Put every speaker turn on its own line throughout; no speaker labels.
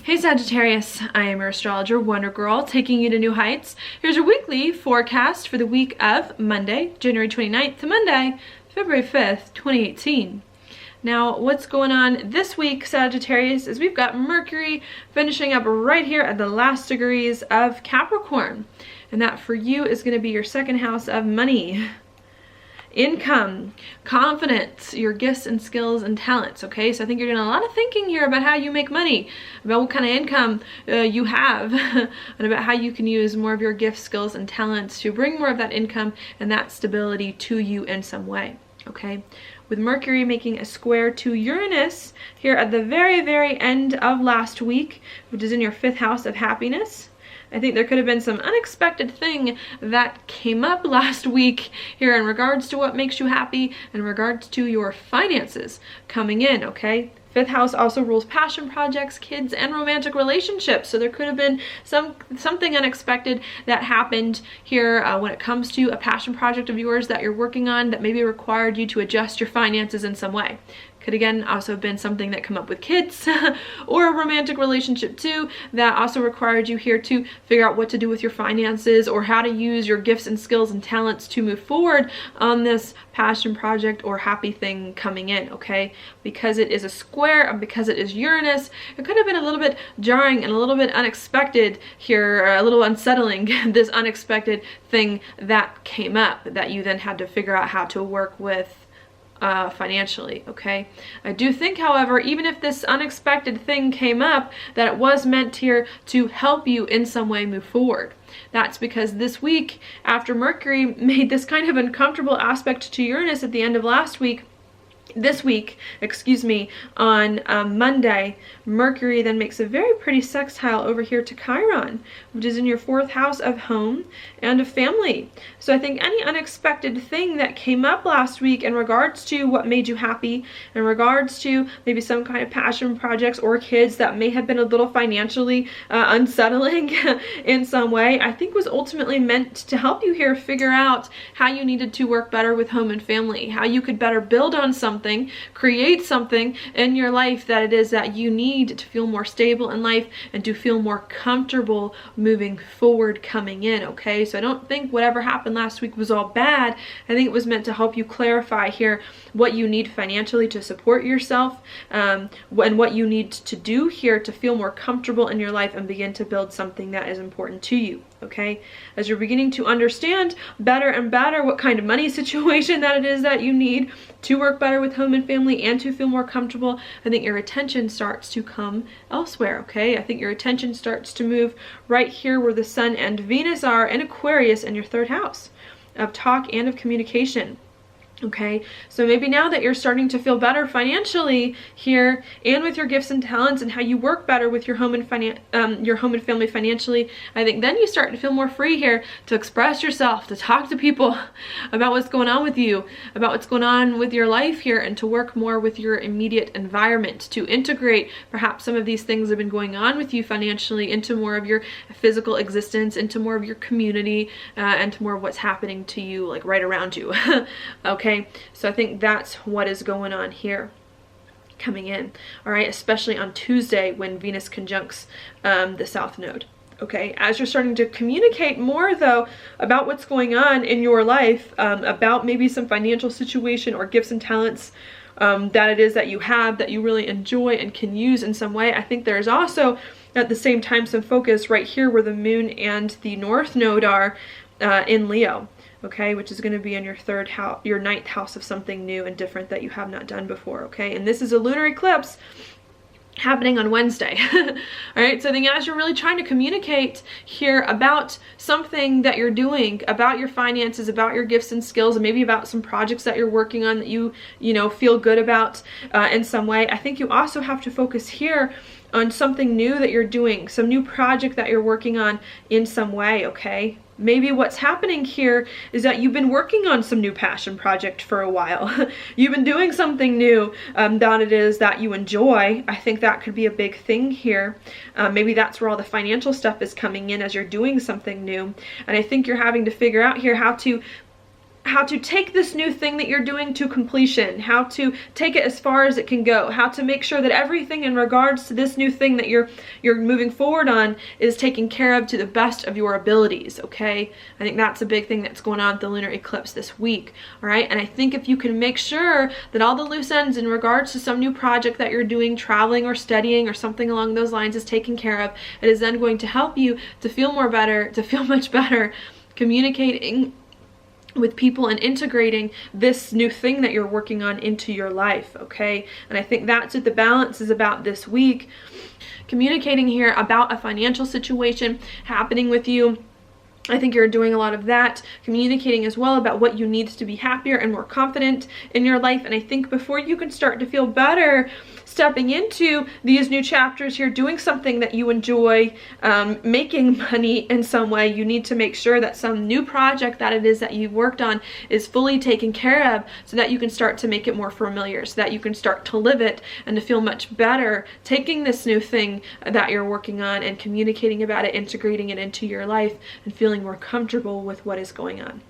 Hey Sagittarius, I am your astrologer, Wonder Girl, taking you to new heights. Here's your weekly forecast for the week of Monday, January 29th to Monday, February 5th, 2018. Now, what's going on this week, Sagittarius, is we've got Mercury finishing up right here at the last degrees of Capricorn. And that for you is going to be your second house of money, income, confidence, your gifts and skills and talents. Okay, so I think you're doing a lot of thinking here about how you make money, about what kind of income you have, and about how you can use more of your gifts, skills, and talents to bring more of that income and that stability to you in some way. Okay, with Mercury making a square to Uranus here at the very, very end of last week, which is in your fifth house of happiness. I think there could have been some unexpected thing that came up last week here in regards to what makes you happy, in regards to your finances coming in, okay? Fifth house also rules passion projects, kids, and romantic relationships. So there could have been something unexpected that happened here when it comes to a passion project of yours that you're working on that maybe required you to adjust your finances in some way. Could again also have been something that come up with kids or a romantic relationship too that also required you here to figure out what to do with your finances or how to use your gifts and skills and talents to move forward on this passion project or happy thing coming in, okay? Because it is a square and because it is Uranus, it could have been a little bit jarring and a little bit unexpected here, a little unsettling, this unexpected thing that came up that you then had to figure out how to work with financially, okay? I do think, however, even if this unexpected thing came up, that it was meant here to help you in some way move forward. That's because this week, after Mercury made this kind of uncomfortable aspect to Uranus at the end of last week, this week, excuse me, on Monday, Mercury then makes a very pretty sextile over here to Chiron, which is in your fourth house of home and of family. So I think any unexpected thing that came up last week in regards to what made you happy, in regards to maybe some kind of passion projects or kids that may have been a little financially unsettling in some way, I think was ultimately meant to help you here figure out how you needed to work better with home and family, how you could better build on something, create something in your life that it is that you need to feel more stable in life and to feel more comfortable moving forward coming in, okay? So I don't think whatever happened last week was all bad. I think it was meant to help you clarify here what you need financially to support yourself and what you need to do here to feel more comfortable in your life and begin to build something that is important to you. Okay, as you're beginning to understand better and better what kind of money situation that it is that you need to work better with home and family and to feel more comfortable, I think your attention starts to come elsewhere, okay? I think your attention starts to move right here where the Sun and Venus are in Aquarius in your third house of talk and of communication. Okay, so maybe now that you're starting to feel better financially here and with your gifts and talents and how you work better with your home and family financially, I think then you start to feel more free here to express yourself, to talk to people about what's going on with you, about what's going on with your life here, and to work more with your immediate environment, to integrate perhaps some of these things that have been going on with you financially into more of your physical existence, into more of your community, and to more of what's happening to you like right around you. Okay. So I think that's what is going on here coming in, all right, especially on Tuesday when Venus conjuncts the South Node. Okay, as you're starting to communicate more though about what's going on in your life, about maybe some financial situation or gifts and talents that it is that you have that you really enjoy and can use in some way, I think there's also at the same time some focus right here where the Moon and the North Node are in Leo. Okay, which is going to be in your third house, your ninth house of something new and different that you have not done before. Okay, and this is a lunar eclipse happening on Wednesday. All right, so I think as you're really trying to communicate here about something that you're doing, about your finances, about your gifts and skills, and maybe about some projects that you're working on that you know feel good about in some way, I think you also have to focus here on something new that you're doing, some new project that you're working on in some way, okay? maybe what's happening here is that you've been working on some new passion project for a while. You've been doing something new that it is that you enjoy. I think that could be a big thing here. Maybe that's where all the financial stuff is coming in as you're doing something new. And I think you're having to figure out here how to take this new thing that you're doing to completion, how to take it as far as it can go, how to make sure that everything in regards to this new thing that you're moving forward on is taken care of to the best of your abilities, okay? I think that's a big thing that's going on with the lunar eclipse this week, all right? And I think if you can make sure that all the loose ends in regards to some new project that you're doing, traveling or studying or something along those lines is taken care of, it is then going to help you to feel much better communicating with people and integrating this new thing that you're working on into your life, okay? And I think that's what the balance is about this week. Communicating here about a financial situation happening with you. I think you're doing a lot of that, communicating as well about what you need to be happier and more confident in your life. And I think before you can start to feel better stepping into these new chapters here, doing something that you enjoy, making money in some way, you need to make sure that some new project that it is that you've worked on is fully taken care of so that you can start to make it more familiar, so that you can start to live it and to feel much better taking this new thing that you're working on and communicating about it, integrating it into your life and feeling more comfortable with what is going on.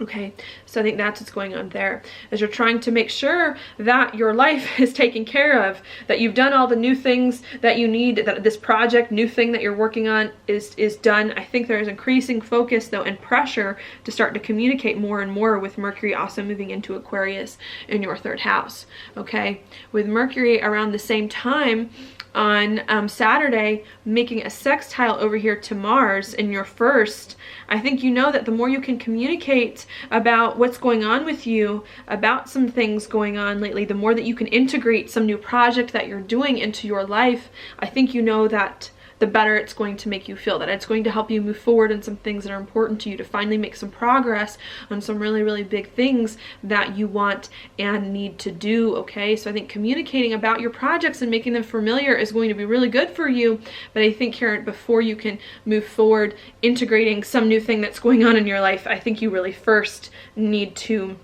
Okay, so I think that's what's going on there, as you're trying to make sure that your life is taken care of, that you've done all the new things that you need, that this project, new thing that you're working on is done. I think there is increasing focus though and pressure to start to communicate more and more with Mercury also moving into Aquarius in your 3rd house. Okay, with Mercury around the same time on Saturday making a sextile over here to Mars in your 1st, I think you know that the more you can communicate about what's going on with you, about some things going on lately, the more that you can integrate some new project that you're doing into your life, I think you know that the better it's going to make you feel, that it's going to help you move forward in some things that are important to you, to finally make some progress on some really, really big things that you want and need to do, okay? So I think communicating about your projects and making them familiar is going to be really good for you, but I think here, before you can move forward integrating some new thing that's going on in your life, I think you really first need to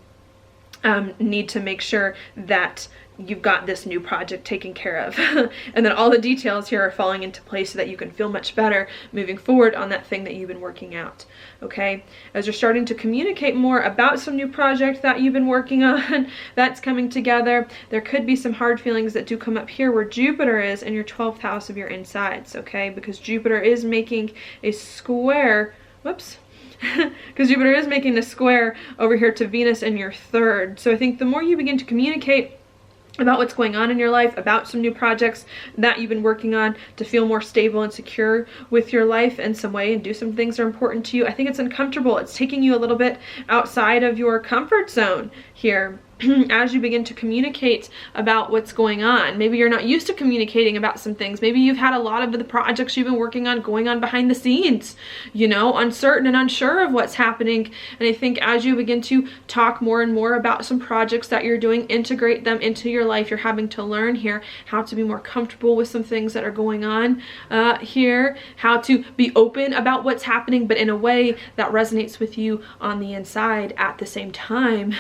make sure that you've got this new project taken care of and then all the details here are falling into place so that you can feel much better moving forward on that thing that you've been working out, okay? As you're starting to communicate more about some new project that you've been working on, that's coming together. There could be some hard feelings that do come up here where Jupiter is in your 12th house of your insides, okay? Because Jupiter is making a square, whoops, because Jupiter is making a square over here to Venus in your 3rd. So I think the more you begin to communicate about what's going on in your life, about some new projects that you've been working on to feel more stable and secure with your life in some way and do some things that are important to you. I think it's uncomfortable. It's taking you a little bit outside of your comfort zone here. As you begin to communicate about what's going on. Maybe you're not used to communicating about some things. Maybe you've had a lot of the projects you've been working on going on behind the scenes, you know, uncertain and unsure of what's happening. And I think as you begin to talk more and more about some projects that you're doing, integrate them into your life, you're having to learn here how to be more comfortable with some things that are going on here, how to be open about what's happening, but in a way that resonates with you on the inside at the same time,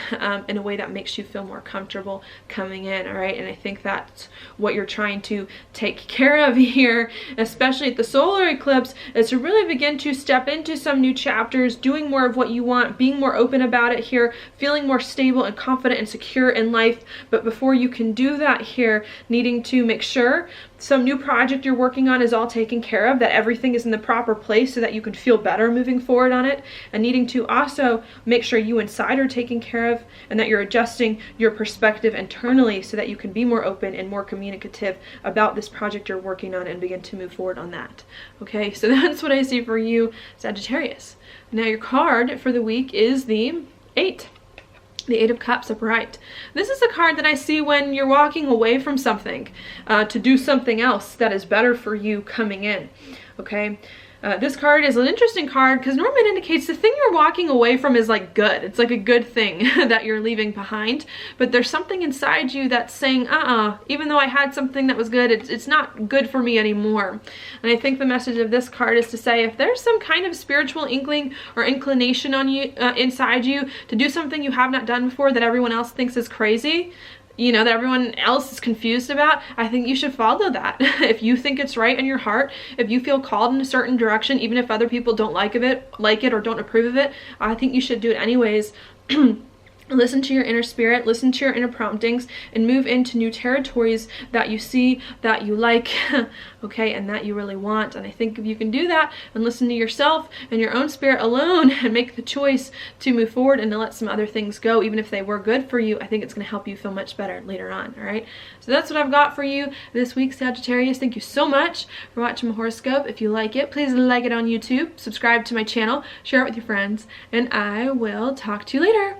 in a way that makes you feel more comfortable coming in, all right? And I think that's what you're trying to take care of here, especially at the solar eclipse, is to really begin to step into some new chapters, doing more of what you want, being more open about it here, feeling more stable and confident and secure in life. But before you can do that here, needing to make sure some new project you're working on is all taken care of, that everything is in the proper place so that you can feel better moving forward on it, and needing to also make sure you inside are taken care of and that you're adjusting your perspective internally so that you can be more open and more communicative about this project you're working on and begin to move forward on that. Okay, so that's what I see for you, Sagittarius. Now your card for the week is the 8. The 8 of Cups upright. This is a card that I see when you're walking away from something to do something else that is better for you coming in, okay? This card is an interesting card because normally it indicates the thing you're walking away from is like good. It's like a good thing that you're leaving behind, but there's something inside you that's saying, even though I had something that was good, it's not good for me anymore. And I think the message of this card is to say, if there's some kind of spiritual inkling or inclination on you, inside you to do something you have not done before that everyone else thinks is crazy, you know, that everyone else is confused about, I think you should follow that. If you think it's right in your heart, if you feel called in a certain direction, even if other people don't like it or don't approve of it, I think you should do it anyways. Listen to your inner spirit, listen to your inner promptings, and move into new territories that you see, that you like, okay, and that you really want. And I think if you can do that and listen to yourself and your own spirit alone and make the choice to move forward and to let some other things go, even if they were good for you, I think it's going to help you feel much better later on, all right? So that's what I've got for you this week, Sagittarius. Thank you so much for watching my horoscope. If you like it, please like it on YouTube, subscribe to my channel, share it with your friends, and I will talk to you later.